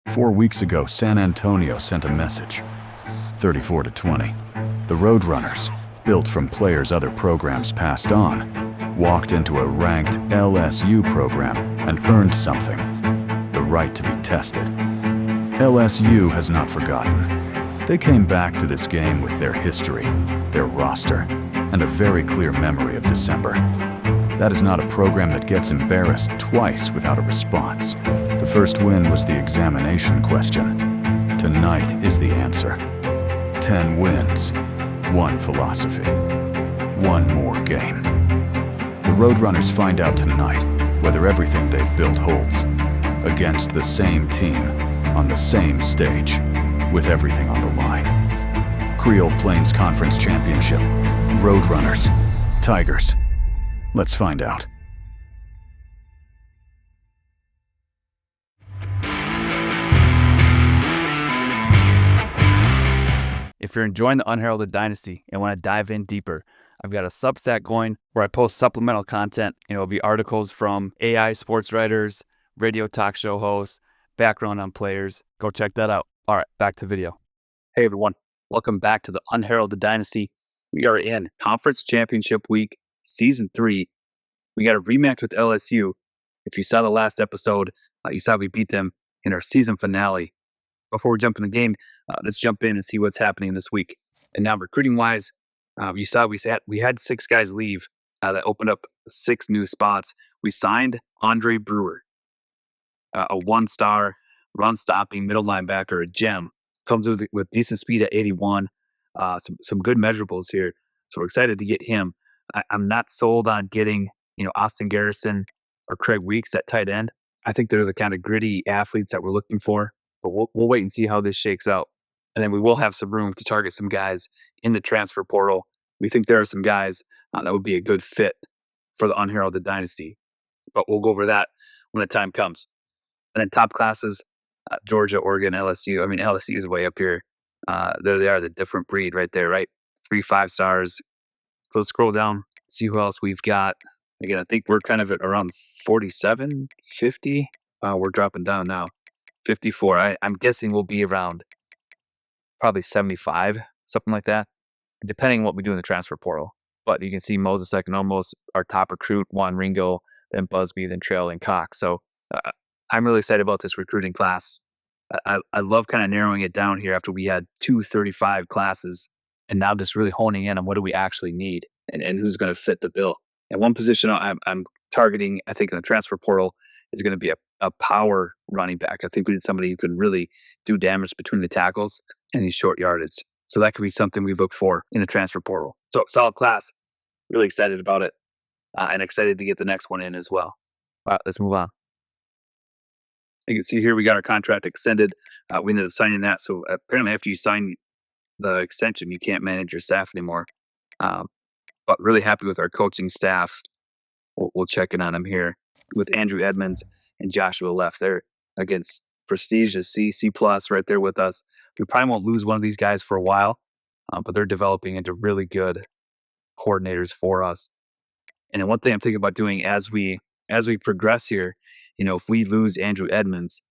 4 weeks ago, San Antonio sent a message. 34-20. The Roadrunners, built from players other programs passed on, walked into a ranked LSU program and earned something. The right to be tested. LSU has not forgotten. They came back to this game with their history, their roster, and a very clear memory of December. That is not a program that gets embarrassed twice without a response. The first win was the examination question. Tonight is the answer. 10 wins, 1 philosophy, 1 more game. The Roadrunners find out tonight whether everything they've built holds. Against the same team, on the same stage, with everything on the line. Creole Plains Conference Championship. Roadrunners. Tigers. Let's find out. If you're enjoying the Unheralded Dynasty and want to dive in deeper, I've got a Substack going where I post supplemental content. It'll be articles from AI sports writers, radio talk show hosts, background on players. Go check that out. All right, back to video. Hey everyone, welcome back to the Unheralded Dynasty. We are in Conference Championship Week, Season 3. We got a rematch with LSU. If you saw the last episode, you saw we beat them in our season finale. Before we jump in the game, let's jump in and see what's happening this week. And now, recruiting-wise, you saw we had 6 guys leave. That opened up 6 new spots. We signed Andre Brewer, a 1-star, run-stopping middle linebacker, a gem. Comes with decent speed at 81. Some good measurables here. So we're excited to get him. I'm not sold on getting Austin Garrison or Craig Weeks at tight end. I think they're the kind of gritty athletes that we're looking for. But we'll wait and see how this shakes out. And then we will have some room to target some guys in the transfer portal. We think there are some guys that would be a good fit for the Unheralded Dynasty. But we'll go over that when the time comes. And then top classes, Georgia, Oregon, LSU. I mean, LSU is way up here. There they are, the different breed right there, right? 3 5-stars. So let's scroll down, see who else we've got. Again, I think we're kind of at around 47, 50. We're dropping down now. 54. I'm guessing we'll be around probably 75, something like that, depending on what we do in the transfer portal. But you can see Moses Economos, our top recruit, Juan Ringo, then Busby, then Trail and Cox. So I'm really excited about this recruiting class. I love kind of narrowing it down here after we had 235 classes and now just really honing in on what do we actually need and who's going to fit the bill. And one position I'm targeting, I think, in the transfer portal is going to be a power running back. I think we need somebody who can really do damage between the tackles and these short yardage. So that could be something we look for in the transfer portal. So solid class. Really excited about it and excited to get the next one in as well. All right, let's move on. You can see here we got our contract extended. We ended up signing that. So apparently after you sign the extension, you can't manage your staff anymore. But really happy with our coaching staff. We'll check in on them here with Andrew Edmonds and Joshua left. They're against prestige is C plus right there with us. We probably won't lose one of these guys for a while, but they're developing into really good coordinators for us. And then one thing I'm thinking about doing as we progress here, if we lose Andrew Edmonds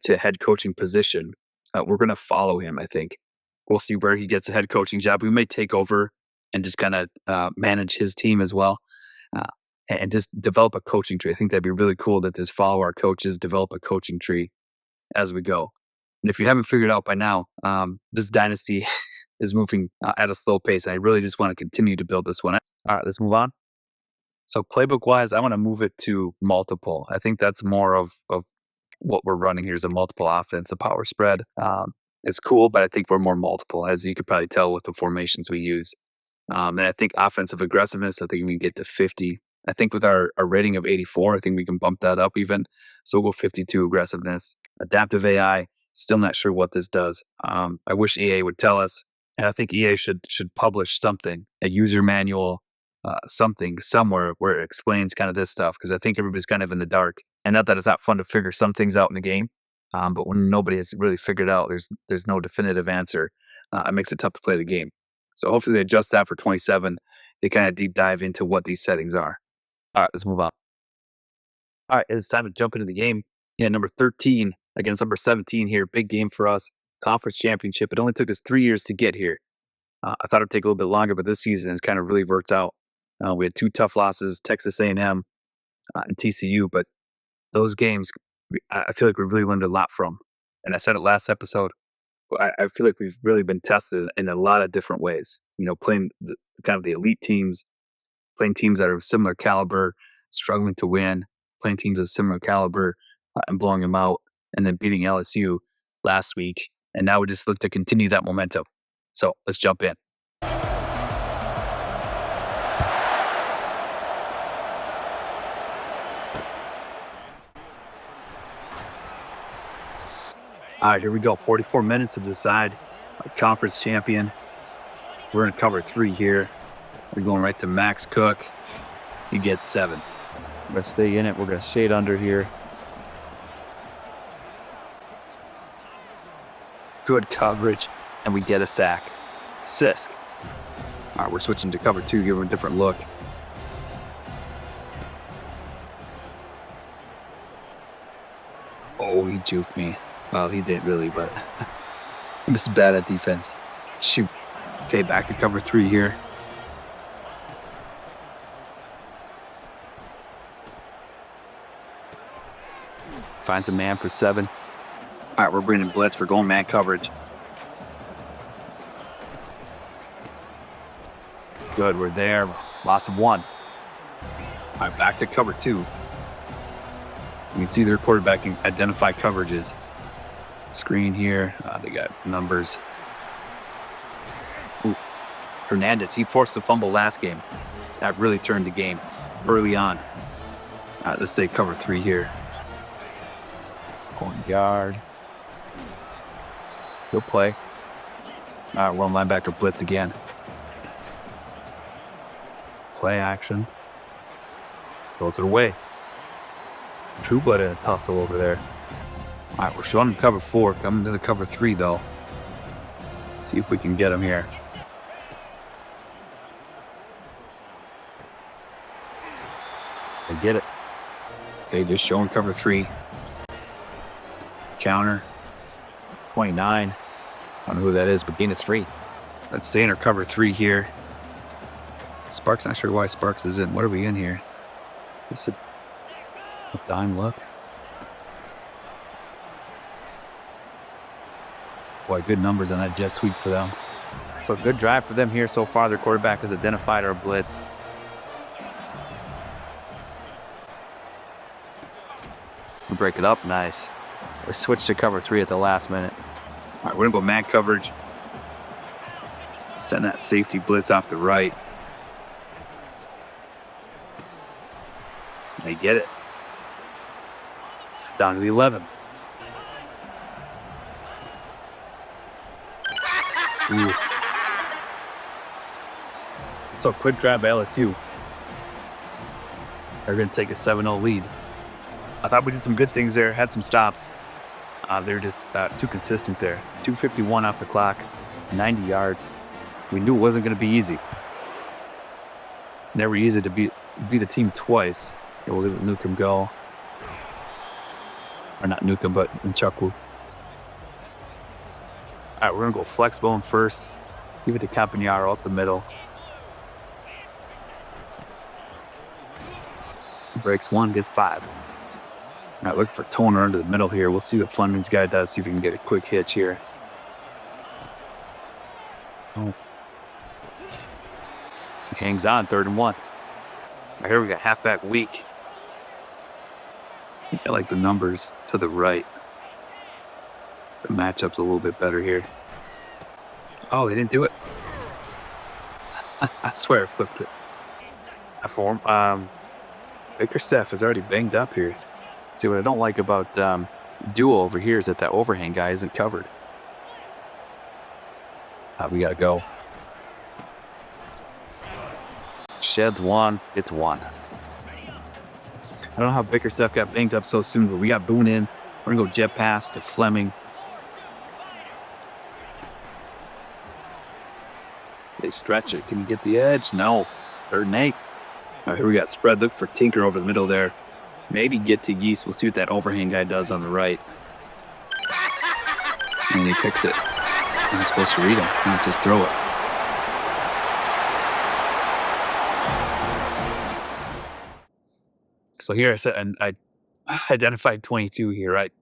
to head coaching position, we're going to follow him. I think we'll see where he gets a head coaching job. We may take over and just kind of manage his team as well. And just develop a coaching tree. I think that'd be really cool to just follow our coaches, develop a coaching tree as we go. And if you haven't figured out by now, this dynasty is moving at a slow pace. I really just want to continue to build this one. All right, let's move on. So playbook-wise, I want to move it to multiple. I think that's more of what we're running here is a multiple offense, a power spread. It's cool, but I think we're more multiple, as you could probably tell with the formations we use. And I think offensive aggressiveness, I think we can get to 50. I think with our rating of 84, I think we can bump that up even. So we'll go 52 aggressiveness. Adaptive AI, still not sure what this does. I wish EA would tell us. And I think EA should publish something, a user manual, something somewhere where it explains kind of this stuff. Because I think everybody's kind of in the dark. And not that it's not fun to figure some things out in the game. But when nobody has really figured out, there's no definitive answer. It makes it tough to play the game. So hopefully they adjust that for 27. They kind of deep dive into what these settings are. All right, let's move on. All right, it's time to jump into the game. Yeah, number 13, against number 17 here. Big game for us. Conference championship. It only took us 3 years to get here. I thought it would take a little bit longer, but this season has kind of really worked out. We had 2 tough losses, Texas A&M and TCU, but those games, I feel like we really learned a lot from. And I said it last episode, I feel like we've really been tested in a lot of different ways. Playing kind of the elite teams, playing teams that are of similar caliber, struggling to win, playing teams of similar caliber and blowing them out, and then beating LSU last week. And now we just look to continue that momentum. So let's jump in. All right, here we go. 44 minutes to decide a conference champion. We're in cover 3 here. We're going right to Max Cooke. He gets 7. We're going to stay in it. We're going to shade under here. Good coverage, and we get a sack. Sisk. All right, we're switching to cover 2, give him a different look. Oh, he juked me. Well, he didn't really, but this is bad at defense. Shoot. Okay, back to cover 3 here. Finds a man for 7. All right, we're bringing blitz. We're going man coverage. Good, we're there. Loss of 1. All right, back to cover 2. You can see their quarterback can identify coverages. Screen here. They got numbers. Ooh. Hernandez, he forced the fumble last game. That really turned the game early on. All right, let's say cover 3 here. Going yard. Good play. All right, one linebacker blitz again. Play action. Throws it away. True blood in a tussle over there. All right, we're showing him cover 4. Coming to the cover 3, though. See if we can get him here. They get it. Okay, just showing cover 3. Counter. 29. I don't know who that is, but gain of 3. Let's stay in our cover 3 here. Sparks, not sure why Sparks is in. What are we in here? This is a dime look. Boy, good numbers on that jet sweep for them. So good drive for them here so far. Their quarterback has identified our blitz. We break it up, nice. Let's switch to cover 3 at the last minute. All right, we're gonna go man coverage. Send that safety blitz off the right. They get it. Down to the 11. Ooh. So quick drive by LSU. They're going to take a 7-0 lead. I thought we did some good things there, had some stops. They were just too consistent there. 2:51 off the clock, 90 yards. We knew it wasn't going to be easy. Never easy to beat the team twice. Okay, we'll let Newcomb go. Or not Newcomb, but Nchukwu. All right, we're going to go flex bone first. Give it to Campagnaro up the middle. Breaks 1, gets 5. All right, look for Toner under the middle here. We'll see what Fleming's guy does, see if we can get a quick hitch here. Oh. He hangs on, 3rd and 1. Right, here we got halfback weak. I think I like the numbers to the right. The matchup's a little bit better here. Oh, they didn't do it. I swear I flipped it. Bickerstaff is already banged up here. See, what I don't like about Duo over here is that overhang guy isn't covered. We got to go. Sheds 1, it's 1. I don't know how Bickerstaff got banged up so soon, but we got Boone in. We're going to go jet pass to Fleming. They stretch it. Can you get the edge? No. 3rd and 8. All right, here we got spread. Look for Tinker over the middle there. Maybe get to Yeast. We'll see what that overhang guy does on the right. And he picks it. I'm supposed to read him, not just throw it. So here I said, and I identified 22 here, right?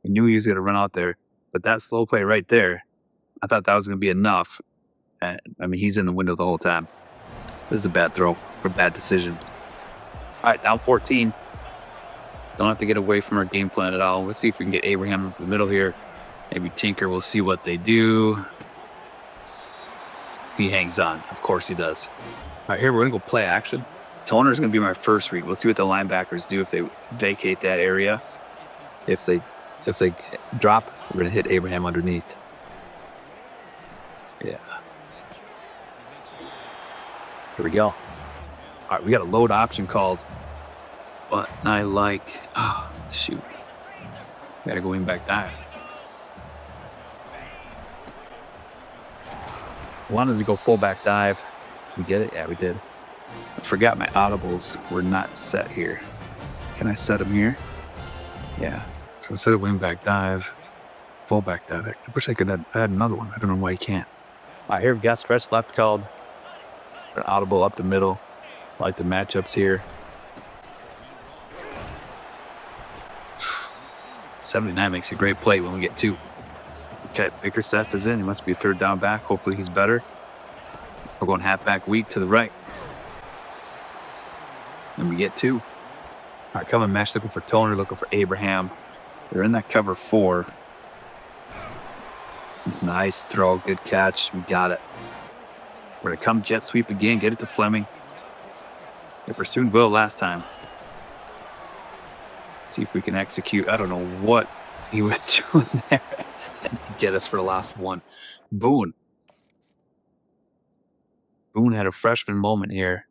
I knew he was going to run out there, but that slow play right there, I thought that was going to be enough. And, I mean, he's in the window the whole time. This is a bad throw or bad decision. All right, down 14. Don't have to get away from our game plan at all. Let's see if we can get Abraham into the middle here. Maybe Tinker, we'll see what they do. He hangs on. Of course he does. All right, here we're going to go play action. Toner's going to be my first read. Let's see what the linebackers do if they vacate that area. If they drop, we're going to hit Abraham underneath. Yeah. Here we go. All right, we got a load option called. But I like, oh, shoot. Got to go in back dive. Wanted to go fullback dive. We get it? Yeah, we did. I forgot my audibles were not set here. Can I set them here? Yeah. So instead of wingback dive, fullback dive. I wish I could add another one. I don't know why you can't. All right, here we got stretch left called. An audible up the middle. I like the matchups here. 79 makes a great play when we get 2. Okay, Bickerstaff is in. He must be a third down back. Hopefully he's better. We're going halfback weak to the right. And we get 2. All right, coming mesh, looking for Toner, looking for Abraham. They're in that cover 4. Nice throw, good catch. We got it. We're going to come jet sweep again, get it to Fleming. They pursued Will last time. See if we can execute. I don't know what he was doing there. And get us for the last one. Boone. Boone had a freshman moment here.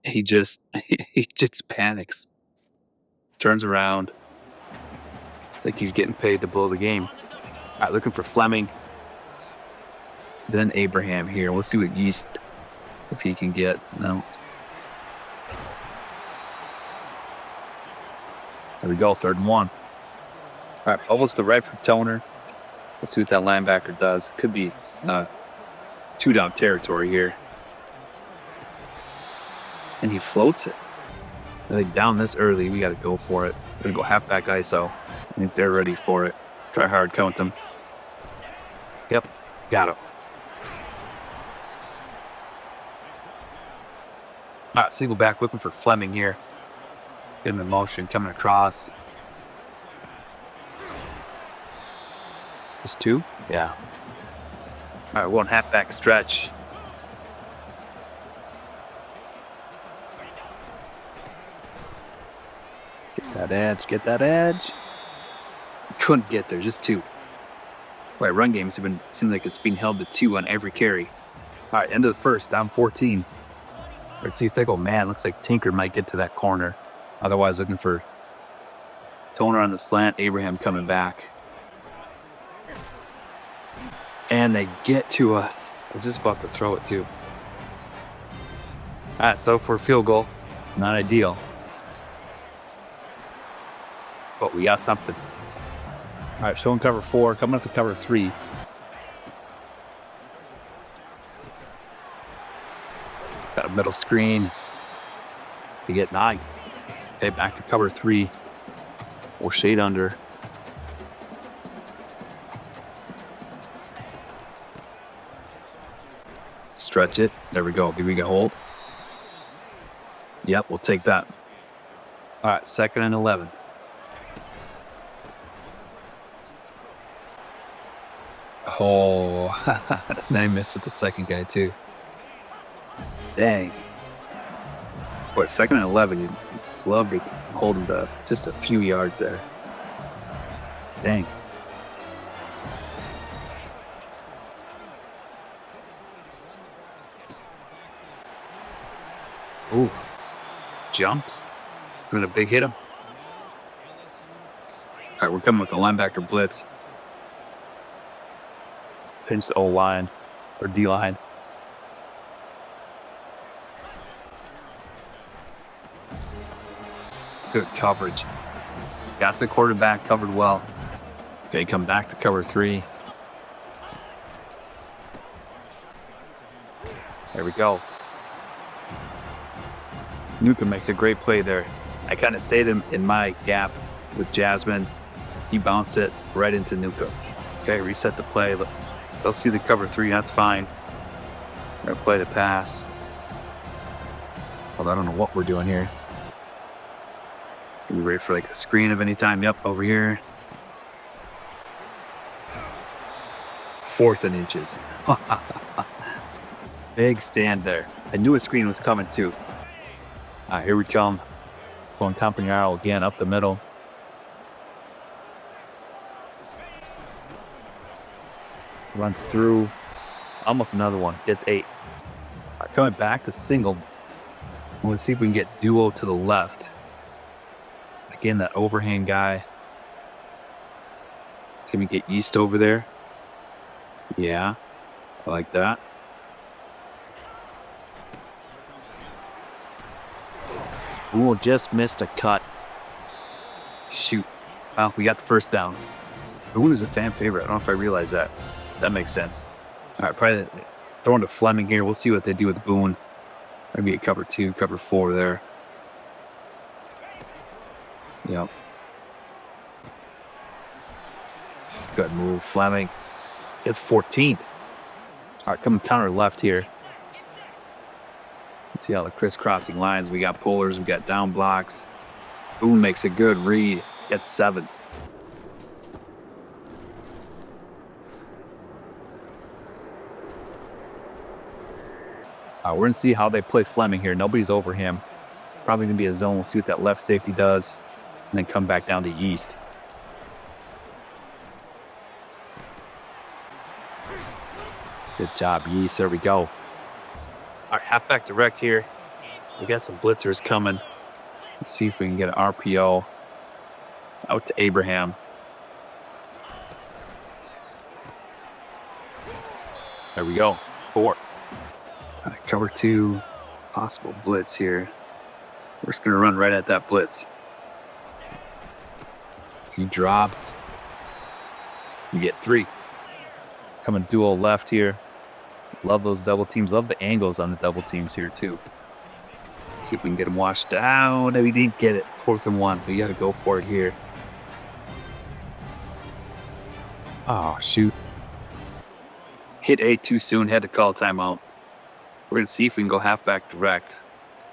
He just panics. Turns around. It's like he's getting paid to blow the game. All right, looking for Fleming. Then Abraham here. We'll see what Yeast, if he can get. No. There we go, 3rd and 1. All right, bubbles to right for Toner. Let's see what that linebacker does. Could be 2-down territory here. And he floats it. I think down this early, we got to go for it. We're going to go halfback ISO. I think they're ready for it. Try hard, count them. Yep, got him. All right, single back looking for Fleming here. Get him in motion, coming across. This 2? Yeah. All right, one halfback stretch. Get that edge, get that edge. Couldn't get there, just 2. Right, run games have been, seem like it's being held to 2 on every carry. All right, end of the first, down 14. Let's see if they go, man, looks like Tinker might get to that corner. Otherwise, looking for Toner on the slant, Abraham coming back. And they get to us. I was just about to throw it, too. All right, so for a field goal, not ideal. But we got something. All right, showing cover 4, coming up to cover 3. Got a middle screen. We get 9. Okay, back to cover 3. We'll shade under. Stretch it. There we go. Did we get hold? Yep, we'll take that. All right, 2nd and 11. Oh, and I missed with the second guy too. Dang. What, 2nd and 11? You'd love to hold him to just a few yards there. Dang. Ooh. Jumps. It's going to big hit him. All right, we're coming with the linebacker blitz. Pinch the O-line or D-line. Good coverage. Got to the quarterback, covered well. Okay, come back to cover 3. There we go. Nuka makes a great play there. I kind of stayed in my gap with Jasmine. He bounced it right into Nuka. Okay, reset the play. They'll see the cover 3, that's fine. We're gonna play the pass. Although I don't know what we're doing here. Are you ready for like a screen of any time? Yep, over here. 4th and inches. Big stand there. I knew a screen was coming too. All right, here we come. Going Campagnaro again up the middle. Runs through. Almost another one. Gets 8. All right, coming back to single. Let's see if we can get duo to the left. Again, that overhand guy. Can we get East over there? Yeah, I like that. Ooh, just missed a cut. Shoot. Well, we got the first down. Boone is a fan favorite. I don't know if I realized that. That makes sense. All right, probably throwing to Fleming here. We'll see what they do with Boone. Maybe a cover 2, cover 4 there. Yep. Good move, Fleming. It's 14. All right, coming counter left here. See all the crisscrossing lines. We got pullers, we got down blocks. Boone makes a good read. Gets 7. We're going to see how they play Fleming here. Nobody's over him. Probably going to be a zone. We'll see what that left safety does. And then come back down to East. Good job, Yeast. There we go. All right, halfback direct here. We got some blitzers coming. Let's see if we can get an RPO out to Abraham. There we go. 4. Cover 2. Possible blitz here. We're just going to run right at that blitz. He drops. You get 3. Coming dual left here. Love those double teams. Love the angles on the double teams here too. See if we can get him washed down. No, we didn't get it. 4th and 1. We got to go for it here. Oh, shoot. Hit A too soon. Had to call timeout. We're going to see if we can go halfback direct.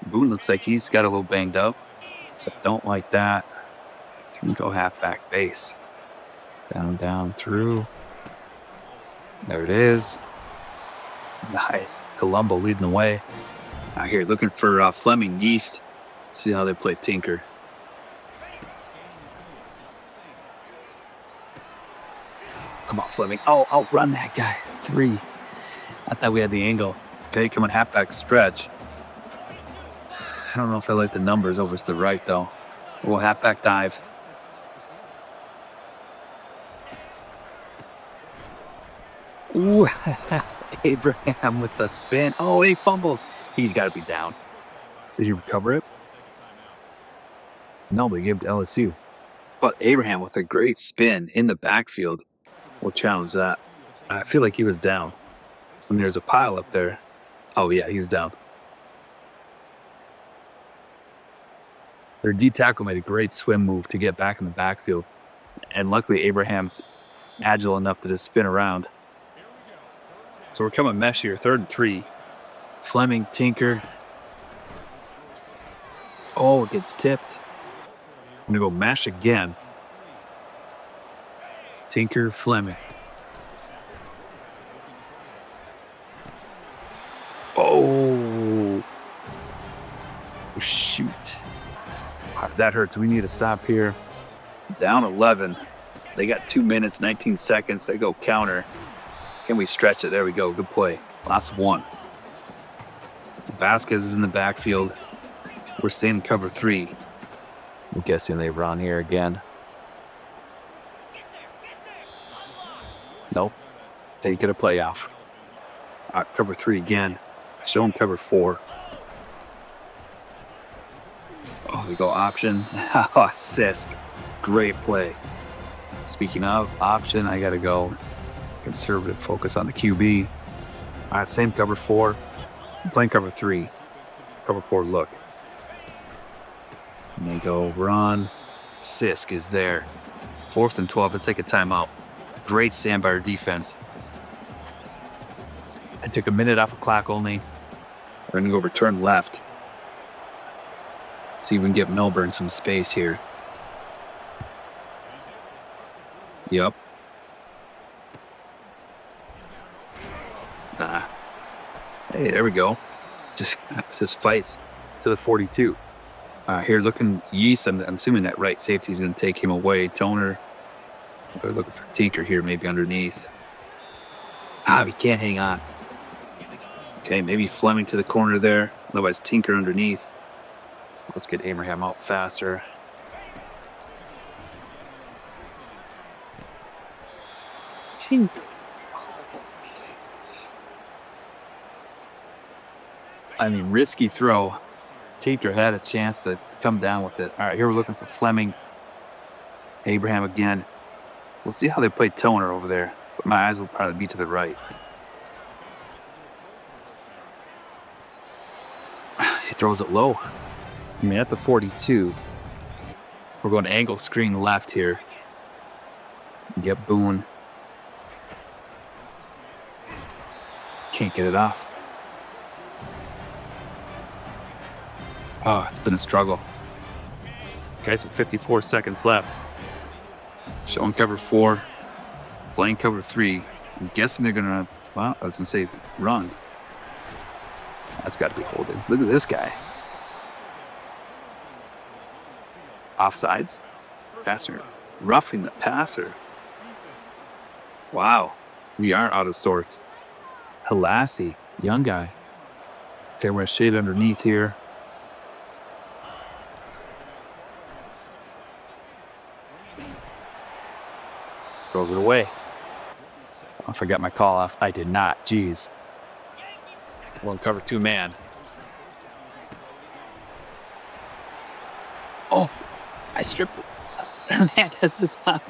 Boone looks like he's got a little banged up. So I don't like that. Can we go halfback base? Down, down, through. There it is. Nice. Colombo leading the way. Out here looking for Fleming Yeast. See how they play Tinker. Come on, Fleming. Oh, outrun that guy. 3. I thought we had the angle. Okay, coming halfback stretch. I don't know if I like the numbers over to the right, though. We'll halfback dive. Ooh, Abraham with the spin. Oh, he fumbles. He's got to be down. Did he recover it? No, but he gave it to LSU. But Abraham with a great spin in the backfield. We'll challenge that. I feel like he was down. And there's a pile up there. Oh, yeah, he was down. Their D tackle made a great swim move to get back in the backfield. And luckily, Abraham's agile enough to just spin around. So we're coming mesh here, 3rd and 3. Fleming, Tinker. Oh, it gets tipped. I'm going to go mesh again. Tinker, Fleming. Oh, shoot. That hurts. We need to stop here. Down 11. They got 2 minutes, 19 seconds. They go counter. Can we stretch it? There we go. Good play. Last 1. Vasquez is in the backfield. We're staying in cover 3. I'm guessing they run here again. Nope. They get a play off. All right, cover 3 again. Show them cover 4. Oh, they go option. Oh, Sisk. great play. Speaking of option, I got to go conservative focus on the QB. All right, same cover 4. I'm playing cover 3. Cover 4 look. And they go run. Sisk is there. 4th and 12. Let's take a timeout. Great stand by our defense. I took a minute off the clock only. We're going to go return left. See if we can get Melbourne some space here. Yep. Hey, there we go. Just fights to the 42. Here looking Yeast. I'm assuming that right safety is going to take him away. Toner. We're looking for Tinker here, maybe underneath. We can't hang on. Okay, maybe Fleming to the corner there. Otherwise, Tinker underneath. Let's get Abraham out faster. I mean, risky throw. Tinker had a chance to come down with it. All right, here we're looking for Fleming. Abraham again. We'll see how they play Toner over there. But my eyes will probably be to the right. He throws it low. I mean, at the 42. We're going to angle screen left here. Get Boone. Can't get it off. Oh, it's been a struggle. Okay, so 54 seconds left. Showing cover 4. Playing cover 3. I'm guessing they're going to, well, I was going to say run. That's got to be holding. Look at this guy. Offsides. Passer. Roughing the passer. Wow. We are out of sorts. Halassi. Young guy. Okay, we're going to shade underneath here. Throws it away. I forgot my call off. I did not. Jeez. One cover 2 man. Oh, I stripped Hernandez is on.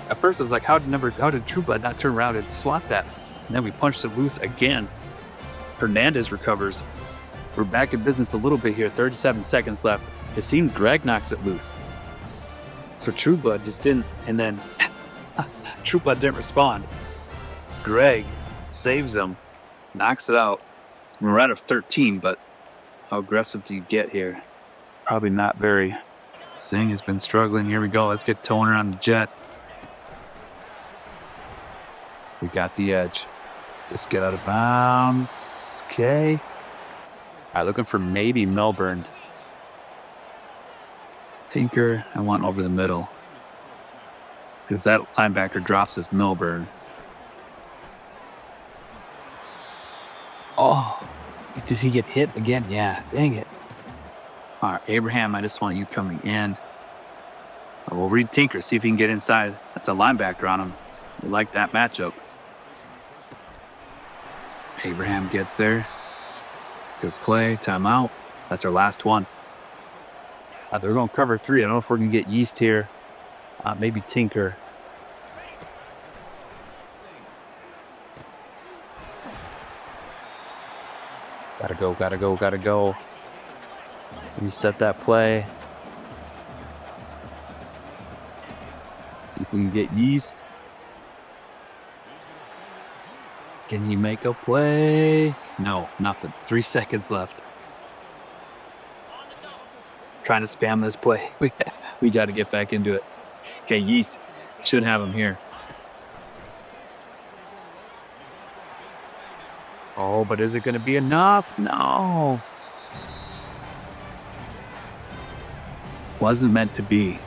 At first I was like, how did True Blood not turn around and swat that? And then we punched it loose again. Hernandez recovers. We're back in business a little bit here. 37 seconds left. It seemed Greg knocks it loose. So True Blood just didn't, and then True Blood didn't respond. Greg saves him, knocks it out. We're out of 13, but how aggressive do you get here? Probably not very. Singh has been struggling. Here we go. Let's get Toner on the jet. We got the edge. Just get out of bounds. Okay. All right, looking for maybe Melbourne. Tinker, I want over the middle. Because that linebacker drops his Melbourne. Oh, did he get hit again? Yeah, dang it. All right, Abraham, I just want you coming in. We'll read Tinker, see if he can get inside. That's a linebacker on him. We like that matchup. Abraham gets there. Good play, timeout. That's our last one. They're going to cover 3. I don't know if we're going to get Yeast here. Maybe Tinker. Gotta go. Reset that play. See if we can get Yeast. Can he make a play? No, nothing. 3 seconds left. Trying to spam this play. We got to get back into it. Okay, Yeast should have him here. Oh, but is it going to be enough? No. Wasn't meant to be.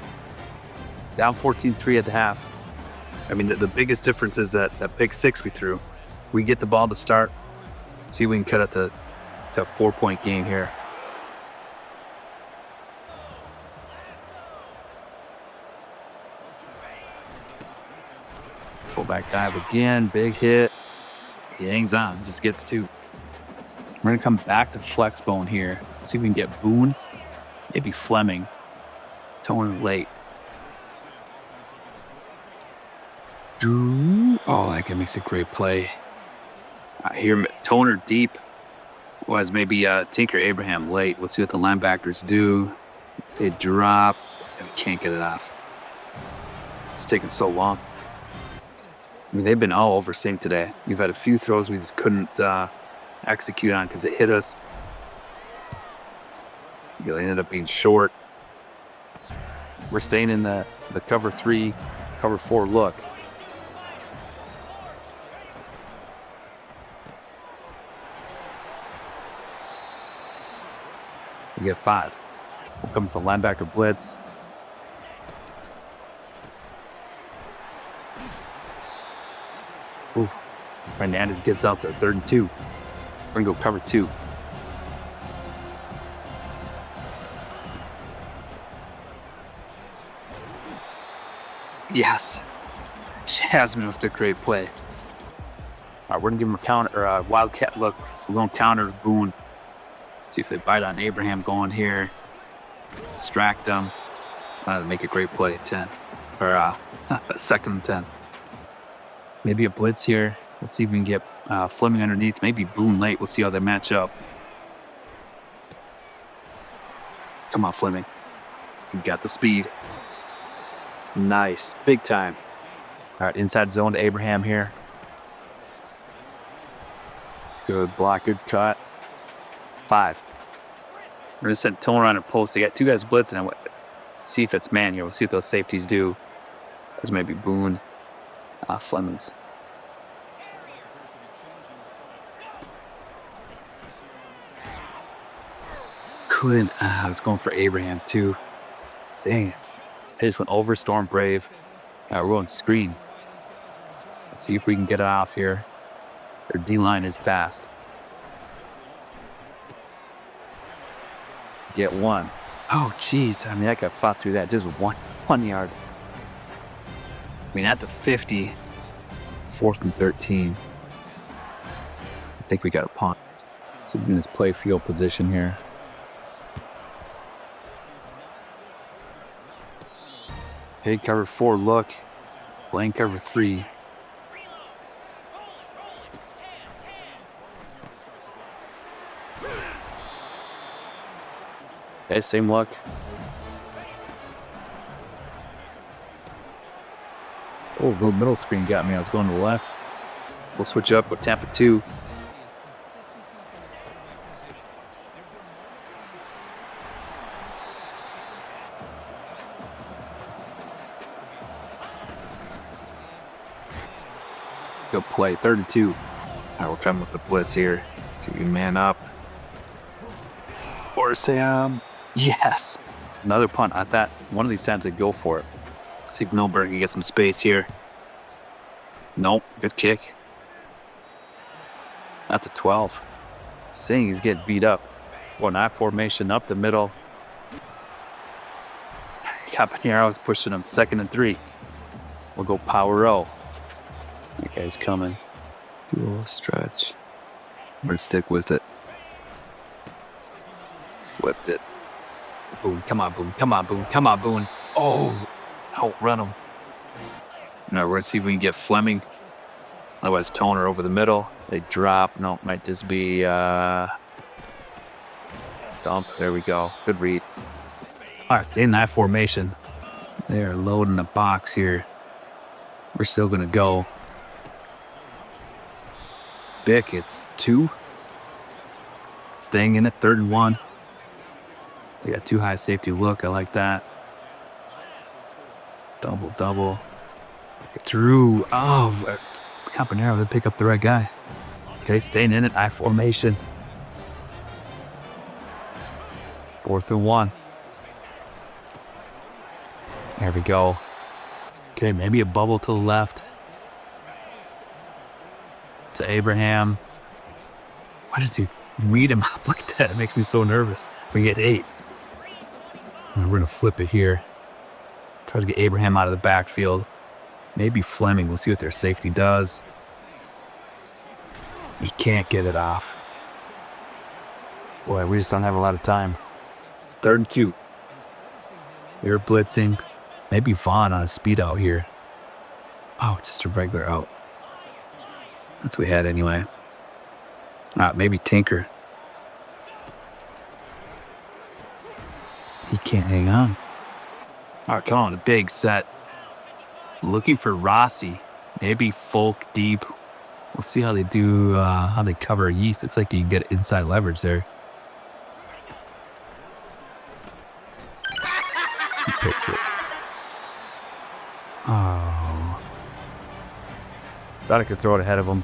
Down 14-3 at the half. I mean, the biggest difference is that pick 6 we threw. We get the ball to start. See if we can cut it to a 4-point game here. Fullback dive again, big hit. He hangs on, just gets 2. We're going to come back to flex bone here. See if we can get Boone, maybe Fleming. Toner late. Oh, that guy makes a great play. I hear Toner deep. Was maybe Tinker Abraham late. Let's see what the linebackers do. They drop. And can't get it off. It's taking so long. I mean, they've been all over sync today. We've had a few throws we just couldn't execute on because it hit us. They ended up being short. We're staying in the cover 3, cover 4 look. You get 5. We'll come from linebacker blitz. Oof. Hernandez gets out there, 3rd and 2. We're gonna go cover 2. Yes. Jasmine with the great play. All right, we're gonna give him a counter, or a wildcat look. We're gonna counter Boone. See if they bite on Abraham going here. Distract them. Make a great play at 10. Or 2nd and 10. Maybe a blitz here. Let's see if we can get Fleming underneath. Maybe Boone late. We'll see how they match up. Come on, Fleming. You got the speed. Nice. Big time. All right, inside zone to Abraham here. Good block, good cut. 5. We're going to send Toner on a post. They got 2 guys blitzing. And see if it's man here. We'll see what those safeties do. That's maybe Boone. Fleming's. Couldn't. I was going for Abraham too. Dang it. I just went over Storm Brave. We're going screen. Let's see if we can get it off here. Their D-line is fast. Get 1. Oh, jeez. I mean, that guy fought through that. Just 1 yard. I mean, at the 50, 4th and 13. I think we got a punt. So we're in this play field position here. Okay, cover 4 look. Playing cover 3. Okay, same look. Oh, the middle screen got me. I was going to the left. We'll switch up with Tampa 2. Good play, 3rd and 2. All right, we're coming with the blitz here. So we man up. For Sam. Yes. Another punt. I thought one of these times they'd go for it. See if Milberg can get some space here. Nope. Good kick. At the 12. Seeing he's getting beat up. Well, I formation up the middle. Campanero's pushing him 2nd and 3. We'll go power O. That guy's coming. Do a little stretch. We're going to stick with it. Flipped it. Boone, come on, Boone. Come on, Boone. Come on, Boone. Oh, outrun him. Now we're going to see if we can get Fleming. Otherwise, Toner over the middle. They drop. No, it might just be dump. There we go. Good read. All right, stay in that formation. They are loading the box here. We're still going to go. Bick, it's 2. Staying in it, 3rd and 1. They got 2 high safety look. I like that. Double. Get through. Oh, Campanero, they pick up the right guy. Okay, staying in it, I formation. 4th and 1. There we go. Okay, maybe a bubble to the left. To Abraham. Why does he read him up? Look at that. It makes me so nervous. We get 8. And we're going to flip it here. Try to get Abraham out of the backfield. Maybe Fleming. We'll see what their safety does. He can't get it off. Boy, we just don't have a lot of time. 3rd and 2. They're blitzing. Maybe Vaughn on a speed out here. Oh, just a regular out. That's what we had anyway. Maybe Tinker. He can't hang on. All right, come on, a big set. Looking for Rossi. Maybe Folk deep. We'll see how they do, how they cover Yeast. Looks like you can get inside leverage there. He picks it. Oh. Thought I could throw it ahead of him.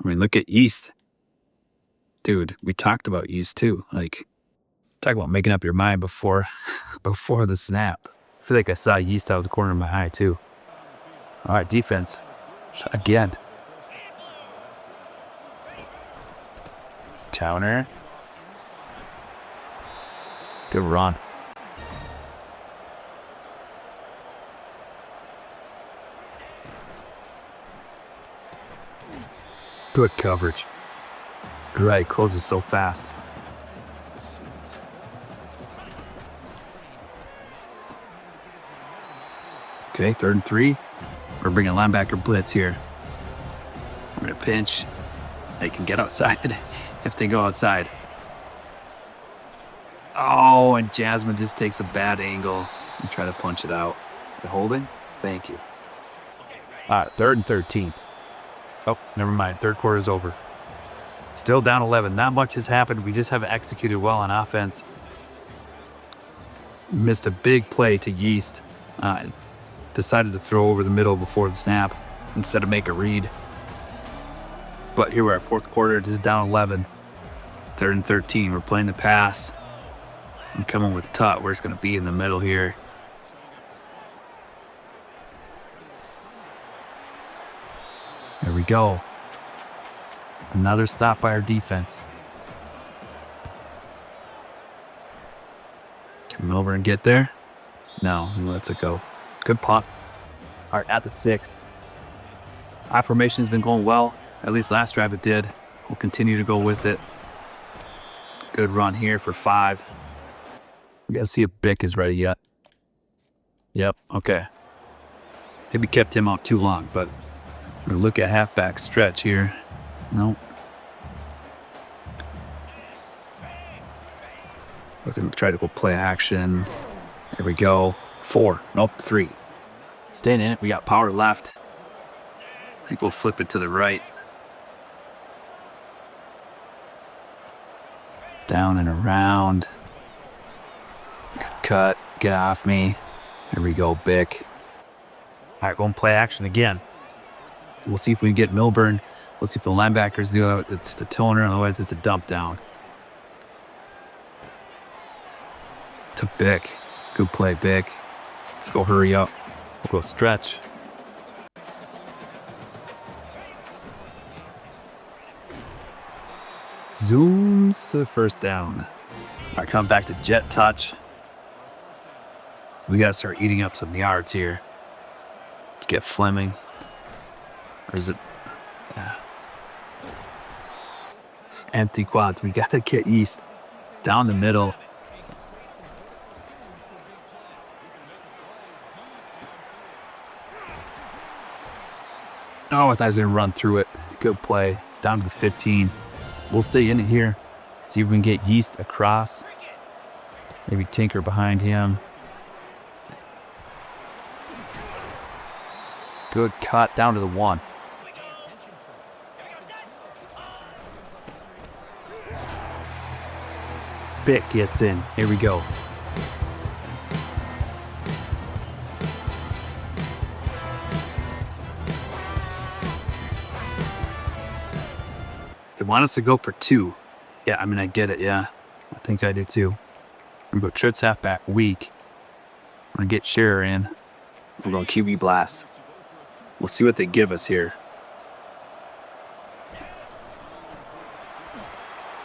I mean, look at Yeast. Dude, we talked about Yeast too. Like, talk about making up your mind before the snap. I feel like I saw Yeast out of the corner of my eye too. All right, defense. Again. Counter. Good run. Good coverage. Great, closes so fast. Okay, 3rd and 3. We're bringing linebacker blitz here. We're going to pinch. They can get outside if they go outside. Oh, and Jasmine just takes a bad angle and try to punch it out. Holding? Thank you. All right, 3rd and 13. Oh, never mind. 3rd quarter is over. Still down 11. Not much has happened. We just haven't executed well on offense. Missed a big play to Yeast. Decided to throw over the middle before the snap instead of make a read. But here we're at 4th quarter. Just down 11. 3rd and 13. We're playing the pass. I'm coming with Tut, where it's going to be in the middle here. There we go. Another stop by our defense. Can Milburn get there? No, he lets it go. Good punt. All right, at the 6. Our formation has been going well. At least last drive it did. We'll continue to go with it. Good run here for 5. We got to see if Bick is ready yet. Yep, okay. Maybe kept him out too long, but we're going to look at halfback stretch here. Nope. I was going to try to go play action. There we go. 4. Nope, 3. Staying in it. We got power left. I think we'll flip it to the right. Down and around. Cut. Get off me. There we go, Bick. All right, going play action again. We'll see if we can get Milburn. We'll see if the linebackers do it. It's the toner, otherwise it's a dump down. To Bick. Good play, Bick. Let's go hurry up. We'll go stretch. Zooms to the 1st down. All right, coming back to jet touch. We got to start eating up some yards here. Let's get Fleming. Or is it? Yeah. Empty quads. We got to get Yeast down the middle. Oh, I thought I was going to run through it. Good play. Down to the 15. We'll stay in it here. See if we can get Yeast across. Maybe Tinker behind him. Good cut down to the 1. Bick gets in. Here we go. They want us to go for 2. Yeah, I mean, I get it, yeah. I think I do too. We're going to go trips halfback weak. We're going to get Scherer in. We're going QB blast. We'll see what they give us here.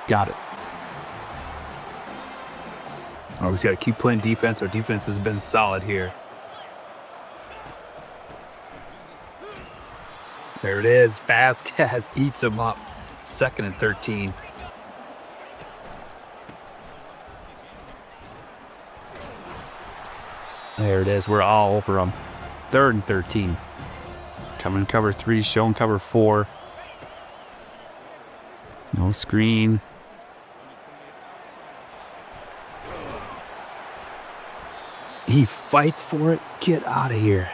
Got it. All right, we just got to keep playing defense. Our defense has been solid here. There it is. Vasquez eats him up. 2nd and 13. There it is. We're all over him. 3rd and 13. Coming cover 3, showing cover 4. No screen. He fights for it. Get out of here.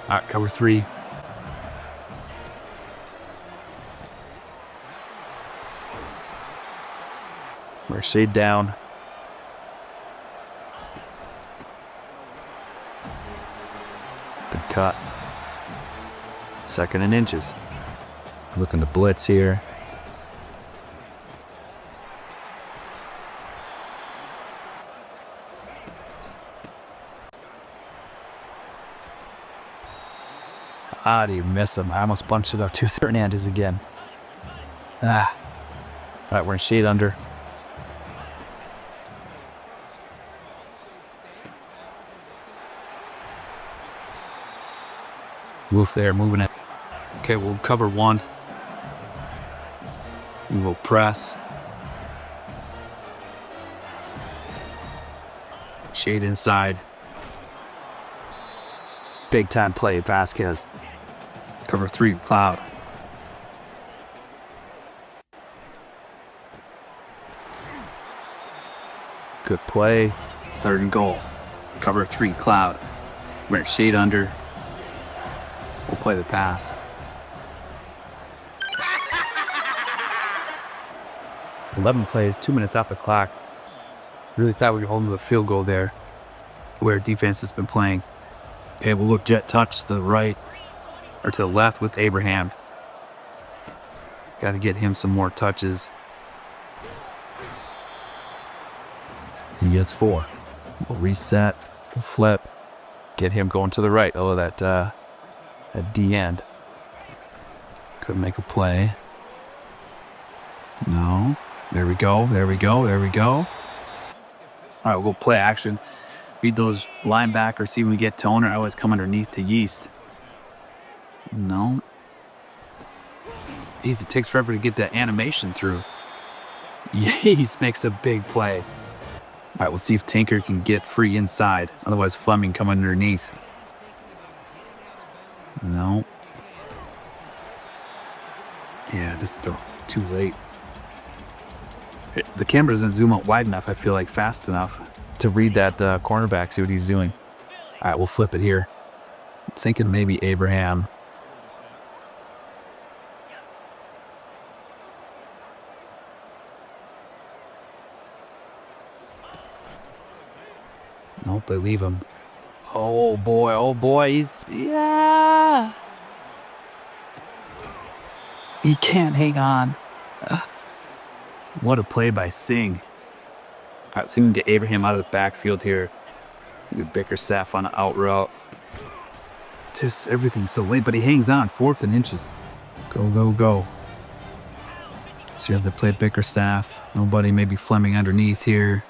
All right, cover 3. We're shade down. Good cut. 2nd and inches. Looking to blitz here. How do you miss him? I almost bunched it up to Hernandez again. All right, we're in shade under. Woof there, moving it. Okay, we'll cover 1. We will press. Shade inside. Big time play, Vasquez. Cover 3, Cloud. Good play. 3rd and goal. Cover 3, Cloud. We're shade under. We'll play the pass. $11 plays, 2 minutes off the clock. Really thought we were holding the field goal there, where defense has been playing. Okay, we'll look jet touch to the right, or to the left with Abraham. Got to get him some more touches. He gets 4. We'll reset, we'll flip, get him going to the right. Oh, that D end. Could make a play. No. There we go. There we go. There we go. All right, we'll go play action. Beat those linebackers. See when we get Toner. I always come underneath to Yeast. No. Jeez, it takes forever to get that animation through. Yeast makes a big play. All right, we'll see if Tinker can get free inside. Otherwise, Fleming come underneath. No. Yeah, this is too late. The camera doesn't zoom out wide enough, I feel like, fast enough to read that cornerback, see what he's doing. All right, we'll flip it here. I'm thinking maybe Abraham. Nope, they leave him. Oh boy, yeah. He can't hang on. What a play by Singh. All right, so we can get Abraham out of the backfield here. Get Bickerstaff on an out route. Just everything's so late, but he hangs on. 4th and inches. Go, go, go. So you have to play Bickerstaff. Nobody, maybe Fleming underneath here.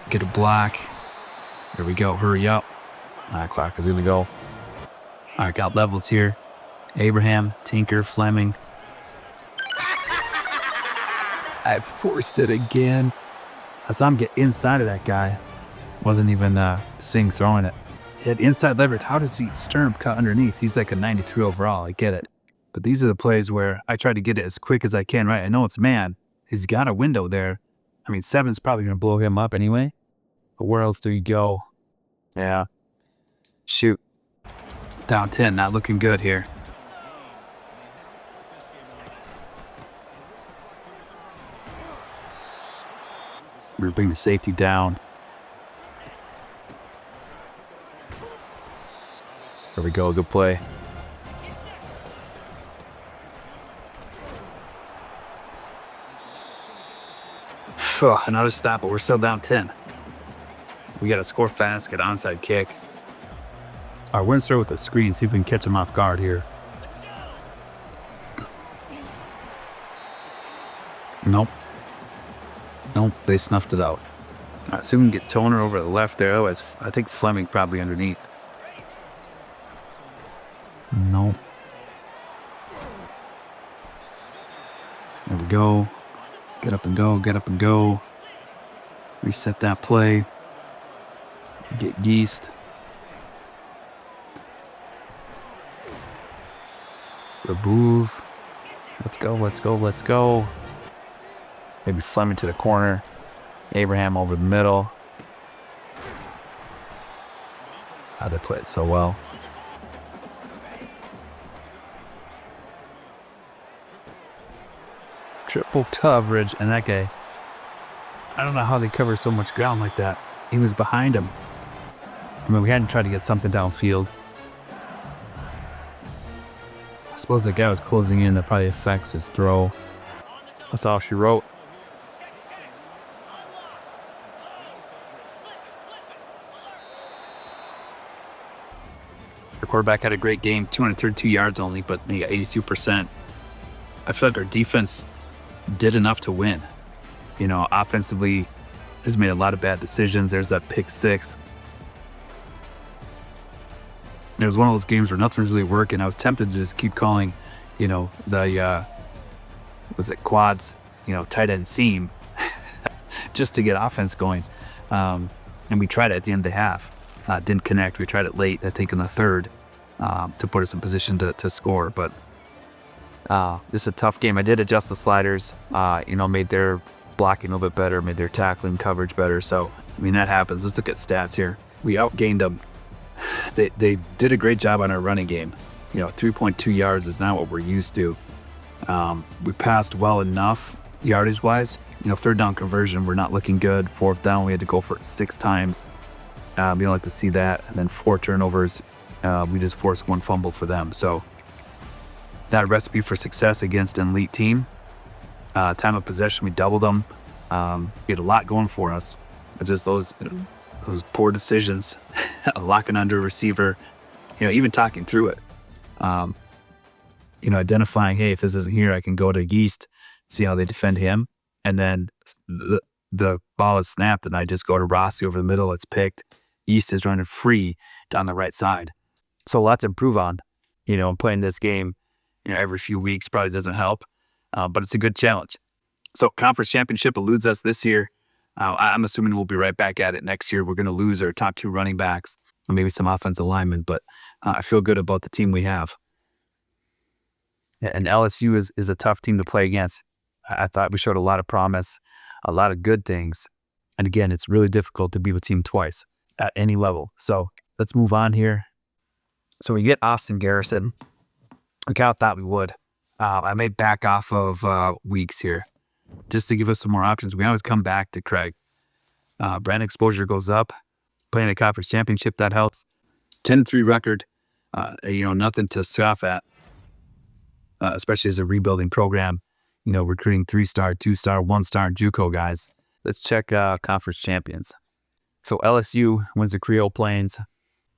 Get a block. There we go. Hurry up. 9 o'clock is going to go. All right, got levels here. Abraham, Tinker, Fleming. I forced it again. I saw him get inside of that guy. Wasn't even Singh throwing it. He had inside leverage. How does he Sturm cut underneath? He's like a 93 overall. I get it. But these are the plays where I try to get it as quick as I can, right? I know it's man. He's got a window there. I mean, 7's probably going to blow him up anyway. But where else do you go? Yeah. Shoot. Down 10. Not looking good here. We're bringing the safety down. There we go, good play. Another stop, but we're still down 10. We got to score fast, get an onside kick. All right, we're going to start with the screen, see if we can catch him off guard here. Nope. Nope, they snuffed it out. All right, so we can get Toner over to the left there. Otherwise, I think Fleming probably underneath. There we go. Get up and go, get up and go. Reset that play. Get Geest. Remove. Let's go, let's go, let's go. Maybe Fleming to the corner. Abraham over the middle. How they play it so well. Triple coverage, and that guy, I don't know how they cover so much ground like that. He was behind him. I mean, we hadn't tried to get something downfield. I suppose the guy was closing in. That probably affects his throw. That's all she wrote. The quarterback had a great game, 232 yards only, but he got 82%. I feel like our defense did enough to win. You know, offensively, has made a lot of bad decisions. There's that pick six. It was one of those games where nothing was really working. I was tempted to just keep calling, you know, the, was it quads, you know, tight end seam, just to get offense going. And we tried it at the end of the half. Didn't connect. We tried it late, I think in the third, to put us in position to score. But this is a tough game. I did adjust the sliders, you know, made their blocking a little bit better, made their tackling coverage better. So, I mean, that happens. Let's look at stats here. We outgained them. They did a great job on our running game. You know, 3.2 yards is not what we're used to. We passed well enough yardage-wise. You know, third down conversion, we're not looking good. Fourth down, we had to go for it 6 times. We don't like to see that. And then 4 turnovers. We just forced 1 fumble for them. So, not a recipe for success against an elite team. Time of possession, we doubled them. We had a lot going for us. It's just those poor decisions, locking under a receiver, you know, even talking through it. You know, identifying, hey, if this isn't here, I can go to Geest, see how they defend him. And then the ball is snapped, and I just go to Rossi over the middle. It's picked. East is running free down the right side. So a lot to improve on. You know, playing this game, you know, every few weeks probably doesn't help, but it's a good challenge. So conference championship eludes us this year. I'm assuming we'll be right back at it next year. We're going to lose our top 2 running backs and maybe some offensive linemen, but I feel good about the team we have. And LSU is a tough team to play against. I thought we showed a lot of promise, a lot of good things. And again, it's really difficult to beat a team twice at any level. So let's move on here. So we get Austin Garrison. We kind of thought we would. I may back off of weeks here just to give us some more options. We always come back to Craig. Brand exposure goes up. Playing a conference championship, that helps. 10-3 record, you know, nothing to scoff at, especially as a rebuilding program, you know, recruiting 3-star, 2-star, 1-star JUCO guys. Let's check conference champions. So LSU wins the Creole Plains.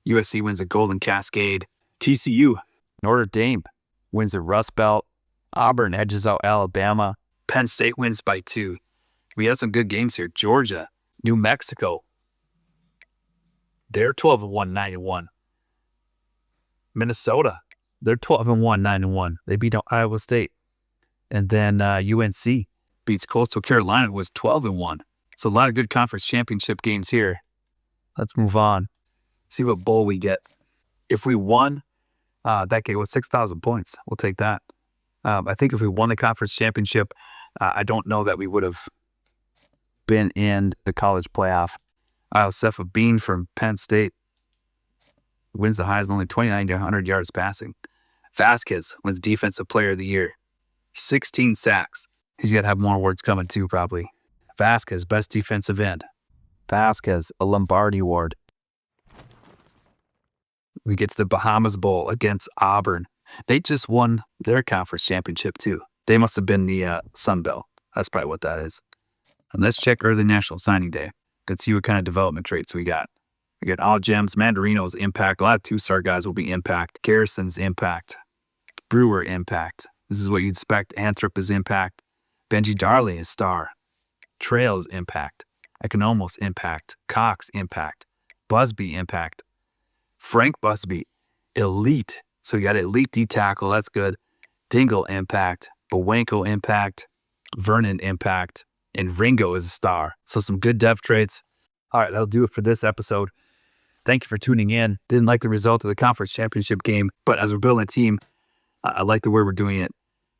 USC wins the Golden Cascade. TCU, Notre Dame wins the Rust Belt. Auburn edges out Alabama. Penn State wins by 2. We had some good games here. Georgia, New Mexico. They're 12-1, 9-1. Minnesota, they're 12-1, 9-1. They beat Iowa State. And then UNC beats Coastal Carolina, was 12-1. So a lot of good conference championship games here. Let's move on. See what bowl we get. If we won, that game was 6,000 points. We'll take that. I think if we won the conference championship, I don't know that we would have been in the college playoff. Sefa Bean from Penn State wins the Heisman, only 29 to 100 yards passing. Vasquez wins Defensive Player of the Year. 16 sacks. He's got to have more awards coming too, probably. Vasquez, best defensive end. Vasquez, a Lombardi Award. We get to the Bahamas Bowl against Auburn. They just won their conference championship too. They must have been the Sun Belt. That's probably what that is. And let's check early National Signing Day. Let's see what kind of development traits we got. We got all gems. Mandarino's impact. A lot of 2-star guys will be impact. Garrison's impact. Brewer impact. This is what you'd expect. Anthrop is impact. Benji Darley is star. Trails impact. Economos impact. Cox impact. Busby impact. Frank Busby, elite. So you got elite D tackle. That's good. Dingle impact. Bowenko impact. Vernon impact, and Ringo is a star. So some good depth traits. All right, that'll do it for this episode. Thank you for tuning in. Didn't like the result of the conference championship game, but as we're building a team, I like the way we're doing it.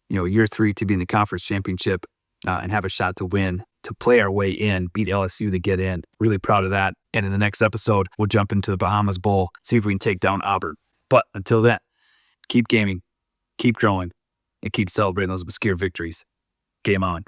Year 3 to be in the conference championship and have a shot to win, to play our way in, beat LSU to get in. Really proud of that. And in the next episode, we'll jump into the Bahamas Bowl, see if we can take down Auburn. But until then, keep gaming, keep growing, and keep celebrating those obscure victories. Game on.